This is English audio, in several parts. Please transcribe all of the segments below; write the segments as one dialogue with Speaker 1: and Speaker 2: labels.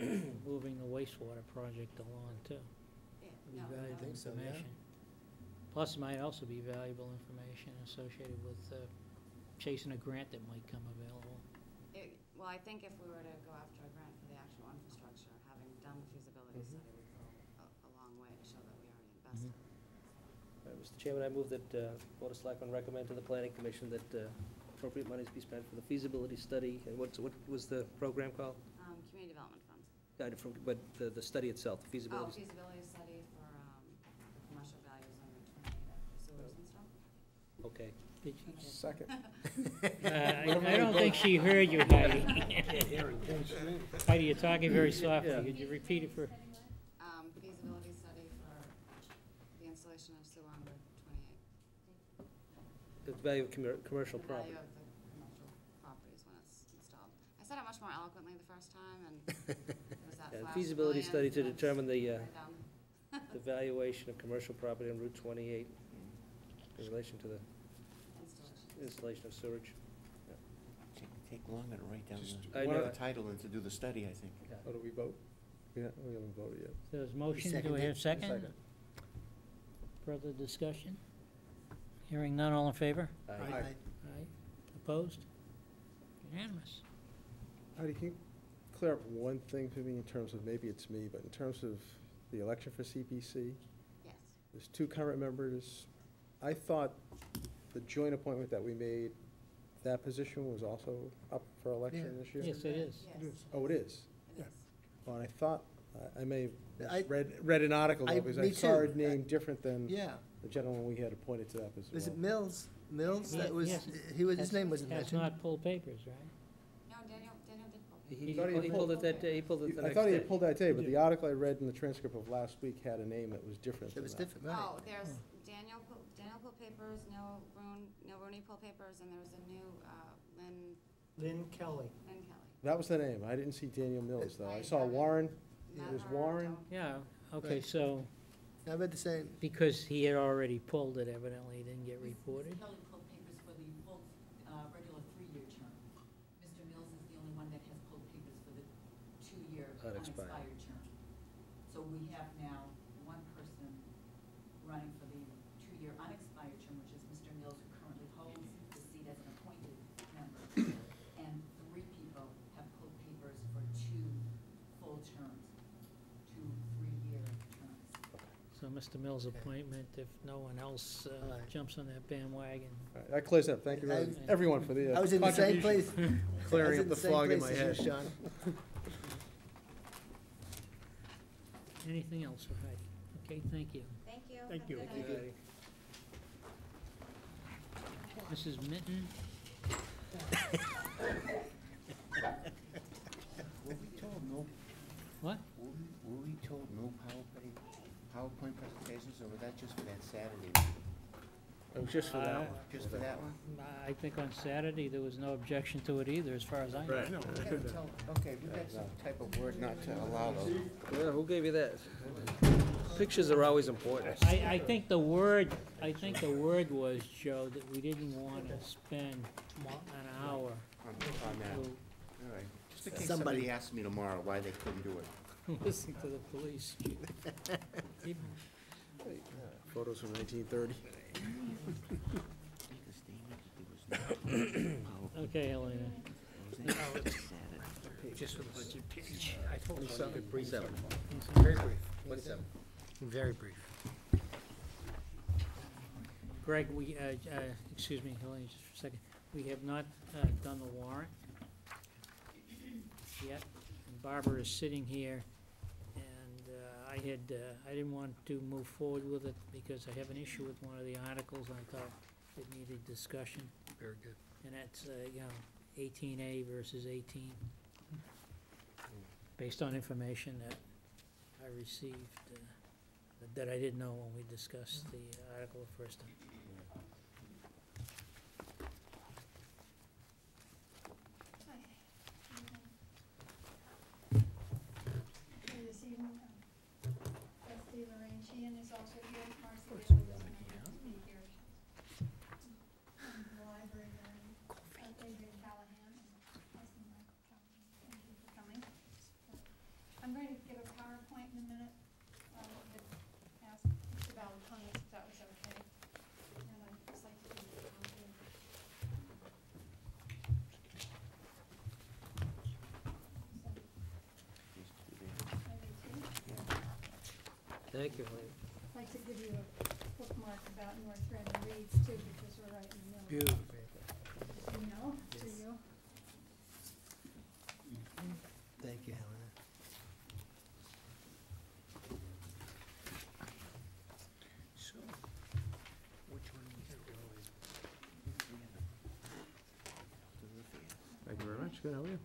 Speaker 1: moving the wastewater project along too.
Speaker 2: Yeah,
Speaker 1: Be
Speaker 2: no,
Speaker 1: valuable
Speaker 3: think so, yeah.
Speaker 1: information. Plus, it might also be valuable information associated with chasing a grant that might come available.
Speaker 2: Well, I think if we were to go after a grant for the actual infrastructure, having done the feasibility study would go a long way to show that we already invested.
Speaker 4: Mr. Chairman, I move that Board of Selectmen recommend to the Planning Commission that appropriate monies be spent for the feasibility study, and what was the program called?
Speaker 2: Community Development Fund.
Speaker 4: But the study itself, the
Speaker 2: Oh,
Speaker 4: feasibility.
Speaker 2: feasibility study for the commercial values on the 28 sewers and stuff.
Speaker 4: Okay.
Speaker 1: Did you-
Speaker 3: Second.
Speaker 1: I don't think she heard you, Heidi. Heidi, you're talking very softly.
Speaker 4: Yeah.
Speaker 1: Could you repeat it for?
Speaker 2: Feasibility study for the installation of sewer on Route 28.
Speaker 4: The value of commercial
Speaker 2: The
Speaker 4: property.
Speaker 2: value of the commercial properties when it's installed. I said it much more eloquently the first time, and it was that
Speaker 4: And
Speaker 2: flash
Speaker 4: feasibility study
Speaker 2: brilliant,
Speaker 4: to determine the
Speaker 2: right down.
Speaker 4: the valuation of commercial property on Route 28 in relation to the installation of sewage.
Speaker 5: Take longer to write down
Speaker 4: I
Speaker 5: the
Speaker 4: know.
Speaker 5: title than to do the study, I think.
Speaker 3: Oh, do we vote? Yeah, we haven't voted yet.
Speaker 1: There's motion, do we have second? Further discussion? Hearing none, all in favor?
Speaker 4: Aye.
Speaker 1: Aye. Opposed? Unanimous.
Speaker 3: Heidi, can you clear up one thing for me in terms of, maybe it's me, but in terms of the election for CPC?
Speaker 2: Yes.
Speaker 3: There's 2 current members. I thought the joint appointment that we made, that position was also up for election this year?
Speaker 1: Yes, it is.
Speaker 2: Yes,
Speaker 3: Oh, it is?
Speaker 2: it is.
Speaker 3: Oh, and I thought, I may
Speaker 6: I-
Speaker 3: have read an article though, because I
Speaker 6: me
Speaker 3: saw
Speaker 6: too.
Speaker 3: it named different than
Speaker 6: Yeah.
Speaker 3: the gentleman we had appointed to that position.
Speaker 6: Was it Mills? Mills?
Speaker 1: Yeah,
Speaker 6: That was,
Speaker 1: yes.
Speaker 6: his name wasn't
Speaker 1: Has
Speaker 6: mentioned.
Speaker 1: not pulled papers, right?
Speaker 2: No, Daniel did pull.
Speaker 4: He pulled it that day, he pulled it the
Speaker 3: I
Speaker 4: next
Speaker 3: thought he
Speaker 4: day.
Speaker 3: had pulled that day, but the article I read in the transcript of last week had a name that was different
Speaker 6: It
Speaker 3: than
Speaker 6: was
Speaker 3: that.
Speaker 6: different, right.
Speaker 2: Oh, there's Daniel pulled papers, Neil Rooney pulled papers, and there was a new
Speaker 7: Lynn Kelly.
Speaker 2: Lynn Kelly.
Speaker 3: That was the name. I didn't see Daniel Mills, though. I
Speaker 2: Right,
Speaker 3: saw
Speaker 2: yeah.
Speaker 3: Warren.
Speaker 2: Matt
Speaker 3: It was
Speaker 2: Harder,
Speaker 3: Warren.
Speaker 1: Yeah, okay,
Speaker 6: Right.
Speaker 1: so
Speaker 6: I read the same.
Speaker 1: because he had already pulled it, evidently, it didn't get reported.
Speaker 8: Kelly pulled papers for the full, regular 3-year term. Mr. Mills is the only one that has pulled papers for the 2-year
Speaker 4: Unexpired.
Speaker 8: unexpired term. So we have now one person running for the 2-year unexpired term, which is Mr. Mills, who currently holds the seat as an appointed member. And 3 people have pulled papers for 2 full terms, 2 3-year terms.
Speaker 1: So Mr. Mills' appointment, if no one else
Speaker 6: Alright.
Speaker 1: jumps on that bandwagon.
Speaker 3: All right, that clears it up. Thank you, everyone, for the
Speaker 6: I was in the same
Speaker 3: contribution.
Speaker 6: place.
Speaker 3: Clearing
Speaker 6: I was
Speaker 3: up the
Speaker 6: same
Speaker 3: fog in
Speaker 6: place
Speaker 3: my
Speaker 6: as you,
Speaker 3: head.
Speaker 6: Sean.
Speaker 1: Anything else for Heidi? Okay, thank you.
Speaker 2: Thank you.
Speaker 7: Thank
Speaker 2: Have a
Speaker 7: you.
Speaker 2: good
Speaker 4: Thank you,
Speaker 2: night.
Speaker 4: Heidi.
Speaker 1: Mrs. Minton?
Speaker 5: Were we told no,
Speaker 1: What?
Speaker 5: were we told no PowerPoint presentations, or was that just for that Saturday?
Speaker 3: It was just for that one.
Speaker 5: Just for that one?
Speaker 1: I think on Saturday, there was no objection to it either, as far as I know.
Speaker 3: Right.
Speaker 5: Okay, we got some type of word not to allow those.
Speaker 4: Yeah, who gave you that? Pictures are always important.
Speaker 1: I think the word was, Joe, that we didn't want to spend an hour
Speaker 5: On that,
Speaker 1: to
Speaker 5: all right. Just in case
Speaker 6: Somebody-
Speaker 5: somebody asks me tomorrow why they couldn't do it.
Speaker 1: listen to the police.
Speaker 3: Photos from 1930.
Speaker 1: Okay, Helena.
Speaker 7: Just for the budget page. I told you.
Speaker 4: 27.
Speaker 7: Very brief.
Speaker 4: 27.
Speaker 7: Very brief.
Speaker 1: Greg, excuse me, Helena, just for a second. We have not done the warrant yet. And Barbara is sitting here, and I didn't want to move forward with it because I have an issue with one of the articles. I thought it needed discussion.
Speaker 7: Very good.
Speaker 1: And that's, 18A versus 18, based on information that I received, that I didn't know when we discussed the article the first time.
Speaker 9: This evening, Trustee Lorraine Sheehan is also here, Marcy Bailey doesn't have to be here. And the librarian, Adrian Callahan, and Michael Callahan, thank you for coming.
Speaker 4: Thank you, Helene.
Speaker 9: I'd like to give you a bookmark about North Reading Reads too, because we're right in the middle.
Speaker 7: Beautiful.
Speaker 9: You know, do
Speaker 7: Yes.
Speaker 9: you?
Speaker 6: Thank you, Helena.
Speaker 7: So, which one is it really?
Speaker 3: Thank you very much. Good, how are you?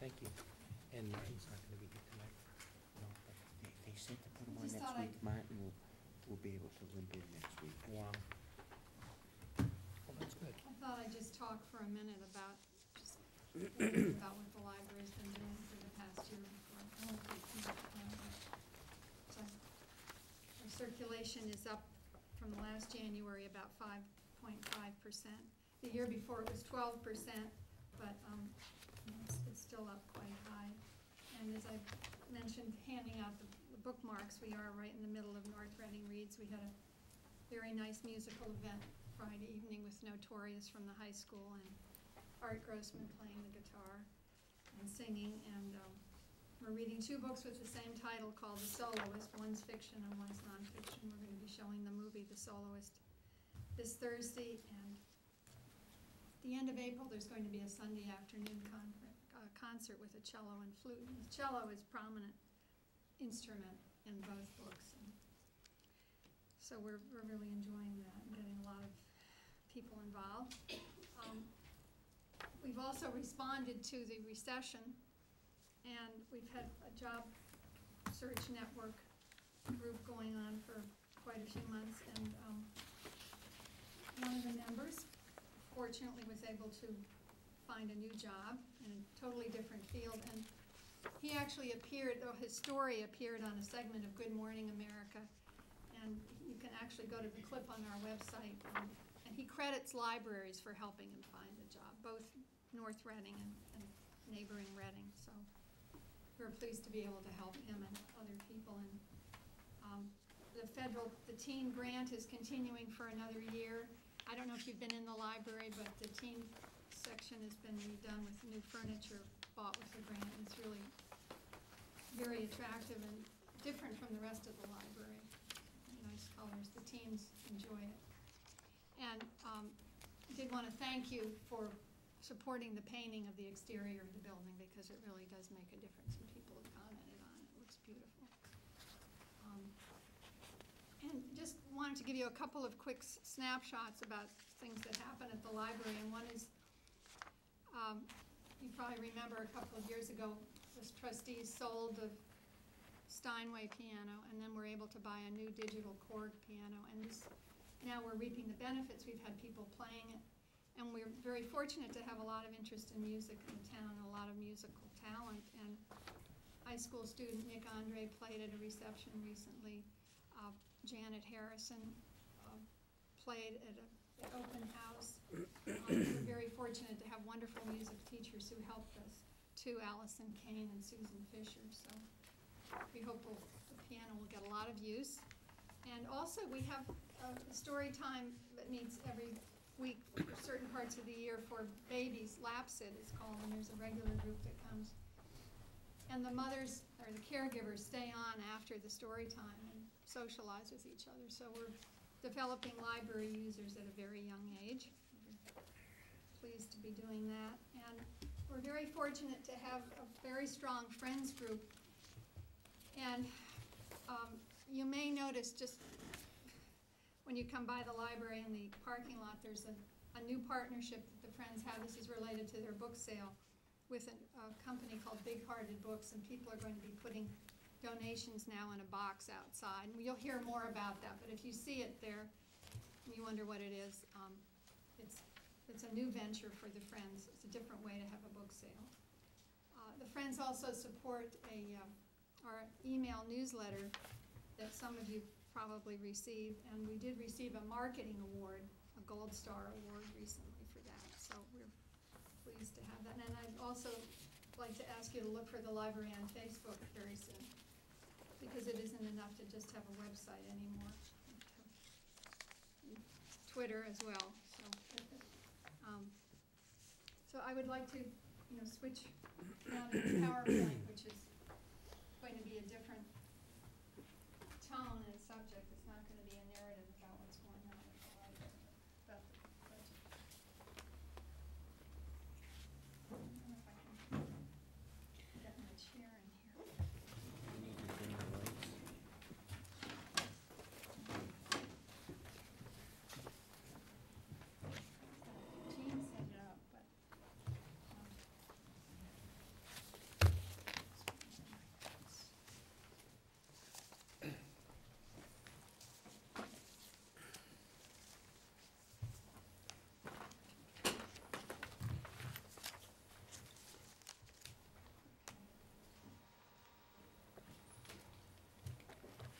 Speaker 7: Thank you. And Martin's not gonna be here tonight.
Speaker 5: They said to put him on
Speaker 9: Just
Speaker 5: next
Speaker 9: thought
Speaker 5: week. Martin will be able to limp in next week.
Speaker 7: Wow. Well, that's good.
Speaker 9: I thought I'd just talk for a minute about, just about what the library's been doing for the past year before. I won't take too much time, but, so, our circulation is up from last January about 5.5%. The year before it was 12%, but, it's still up quite high. And as I mentioned, handing out the bookmarks, we are right in the middle of North Reading Reads. We had a very nice musical event Friday evening with Notorious from the high school and Art Grossman playing the guitar and singing. And we're reading 2 books with the same title called The Soloist. One's fiction and one's nonfiction. We're going to be showing the movie The Soloist this Thursday. And at the end of April, there's going to be a Sunday afternoon concert with a cello and flute. And the cello is a prominent instrument in both books. And so we're really enjoying that and getting a lot of people involved. We've also responded to the recession, and we've had a job search network group going on for quite a few months, and one of the members fortunately was able to find a new job in a totally different field, and he actually appeared, his story appeared on a segment of Good Morning America, and you can actually go to the clip on our website, and he credits libraries for helping him find a job, both North Reading and neighboring Reading, so we're pleased to be able to help him and other people. And the teen grant is continuing for another year. I don't know if you've been in the library, but the teen section has been redone with new furniture bought with the grant. It's really very attractive and different from the rest of the library. Nice colors. The teens enjoy it. And I did want to thank you for supporting the painting of the exterior of the building, because it really does make a difference, and people have commented on it. It looks beautiful. And just wanted to give you a couple of quick snapshots about things that happen at the library. And one is, you probably remember a couple of years ago, the trustees sold the Steinway piano, and then we're able to buy a new digital chord piano. And now we're reaping the benefits. We've had people playing it, and we're very fortunate to have a lot of interest in music in the town, and a lot of musical talent. And high school student Nick Andre played at a reception recently. Janet Harrison played at an open house. We're very fortunate to have wonderful music teachers who helped us too, Allison Kane and Susan Fisher. So we hope the piano will get a lot of use. And also we have a story time that meets every week for certain parts of the year for babies. Lapsit is called, and there's a regular group that comes. And the mothers or the caregivers stay on after the story time and socialize with each other. So we're developing library users at a very young age. We're pleased to be doing that. And we're very fortunate to have a very strong friends group. And you may notice just when you come by the library in the parking lot, there's a new partnership that the Friends have. This is related to their book sale with a company called Big Hearted Books, and people are going to be putting donations now in a box outside. And you'll hear more about that, but if you see it there and you wonder what it is, it's a new venture for the Friends. It's a different way to have a book sale. The Friends also support our email newsletter that some of you probably received, and we did receive a marketing award, a Gold Star award recently for that, so we're pleased to have that. And I'd also like to ask you to look for the library on Facebook very soon, because it isn't enough to just have a website anymore. Twitter as well. So I would like to switch now to the PowerPoint, which is going to be a different tone and subject. It's not gonna be a narrative about what's going on at the library, about the budget. I don't know if I can get my chair in here.
Speaker 5: We need to dim the lights.
Speaker 9: Jean set it up, but,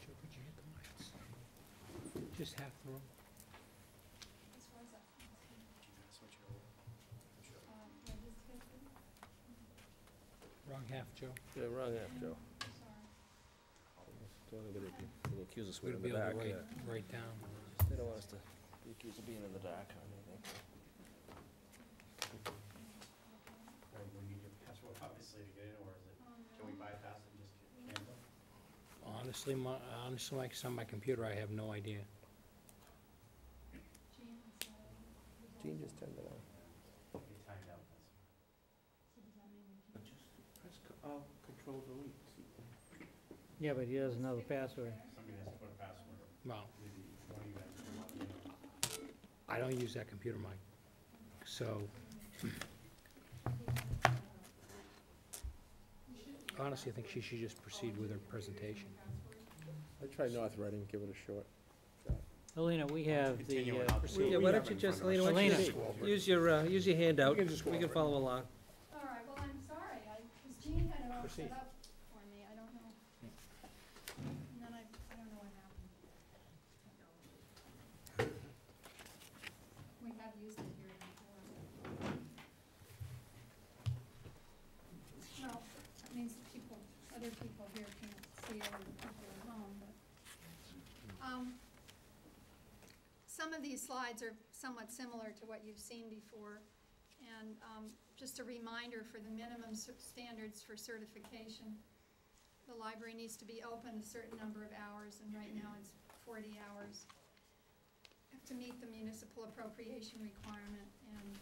Speaker 7: Joe, could you hit the lights? Just half the room.
Speaker 9: as far as that.
Speaker 7: Wrong half, Joe.
Speaker 4: Yeah, wrong half, Joe.
Speaker 9: Sorry.
Speaker 4: Don't anybody can accuse us
Speaker 7: We'd
Speaker 4: we're in
Speaker 7: be
Speaker 4: the
Speaker 7: able to
Speaker 4: dark.
Speaker 7: write down.
Speaker 4: They don't want us to be accused of being in the dark on anything.
Speaker 10: Right, we need your password obviously to get in, or is it, can we bypass it and just cancel?
Speaker 7: Honestly, like it's on my computer, I have no idea.
Speaker 9: Jean said.
Speaker 3: Jean just turned it on.
Speaker 10: Be timed out, that's.
Speaker 9: So does that mean we can?
Speaker 5: Just press Control Delete.
Speaker 1: Yeah, but he doesn't know the password.
Speaker 10: Somebody has to put a password,
Speaker 7: Well,
Speaker 10: maybe one of you guys can log in.
Speaker 7: I don't use that computer, Mike. So, honestly, I think she should just proceed with her presentation.
Speaker 3: I tried North Reading, give it a short shot.
Speaker 1: Elena, we have the,
Speaker 10: Continuing on.
Speaker 4: Yeah, why don't you just, Elena, why don't you
Speaker 1: Elena.
Speaker 4: use your handout?
Speaker 3: You can just go
Speaker 4: We can
Speaker 3: over it.
Speaker 4: follow along.
Speaker 9: All right, well, I'm sorry, because Jean had it all
Speaker 3: Proceed.
Speaker 9: set up for me, I don't know. And then I don't know what happened. We have used it here before. Well, that means that other people here can't see it, and people at home, but. Some of these slides are somewhat similar to what you've seen before. And just a reminder for the minimum standards for certification. The library needs to be open a certain number of hours, and right now it's 40 hours. Have to meet the municipal appropriation requirement and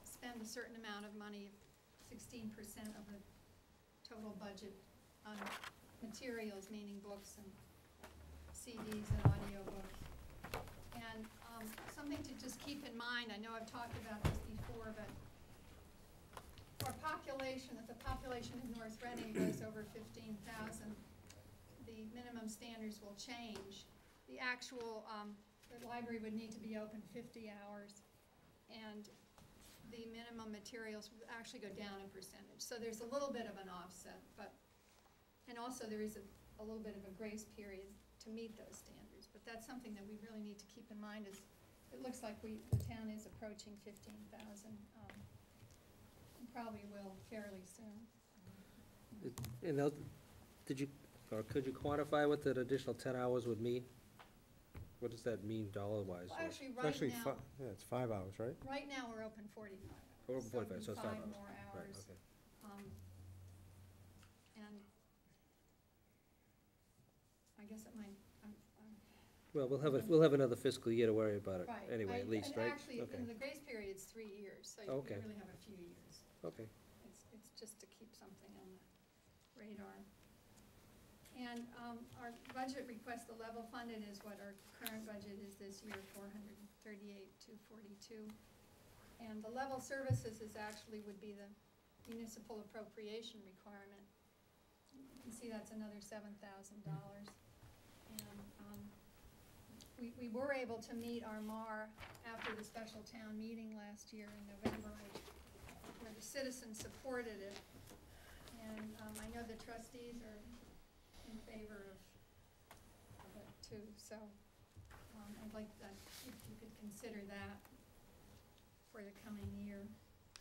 Speaker 9: spend a certain amount of money, 16% of the total budget on materials, meaning books and CDs and audiobooks. And something to just keep in mind, I know I've talked about this before, but for population, if the population of North Reading goes over 15,000, the minimum standards will change. The actual, the library would need to be open 50 hours, and the minimum materials would actually go down a percentage. So there's a little bit of an offset, but, and also there is a little bit of a grace period to meet those standards. But that's something that we really need to keep in mind, is it looks like the town is approaching 15,000, and probably will fairly soon.
Speaker 4: And now, did you, or could you quantify what that additional 10 hours would mean? What does that mean dollar-wise?
Speaker 9: Well, actually,
Speaker 3: It's
Speaker 9: right
Speaker 3: actually
Speaker 9: now,
Speaker 3: yeah, it's 5 hours, right?
Speaker 9: right now, we're open 45 hours.
Speaker 4: We're open 45, so it's 5
Speaker 9: 5
Speaker 4: hours.
Speaker 9: more
Speaker 4: Right,
Speaker 9: hours.
Speaker 4: okay.
Speaker 9: And I guess it might,
Speaker 4: Well, we'll have another fiscal year to worry about it
Speaker 9: right.
Speaker 4: anyway, at least, right?
Speaker 9: And actually,
Speaker 4: Okay.
Speaker 9: in the grace period's 3 years, so you
Speaker 4: Okay.
Speaker 9: really have a few years.
Speaker 4: Okay.
Speaker 9: It's just to keep something on the radar. And our budget request, the level funded is what our current budget is this year, $438,242. And the level services is actually would be the municipal appropriation requirement. You can see that's another $7,000. And we were able to meet our MAR after the special town meeting last year in November, where the citizens supported it. And I know the trustees are in favor of it too, so I'd like that, if you could consider that for the coming year.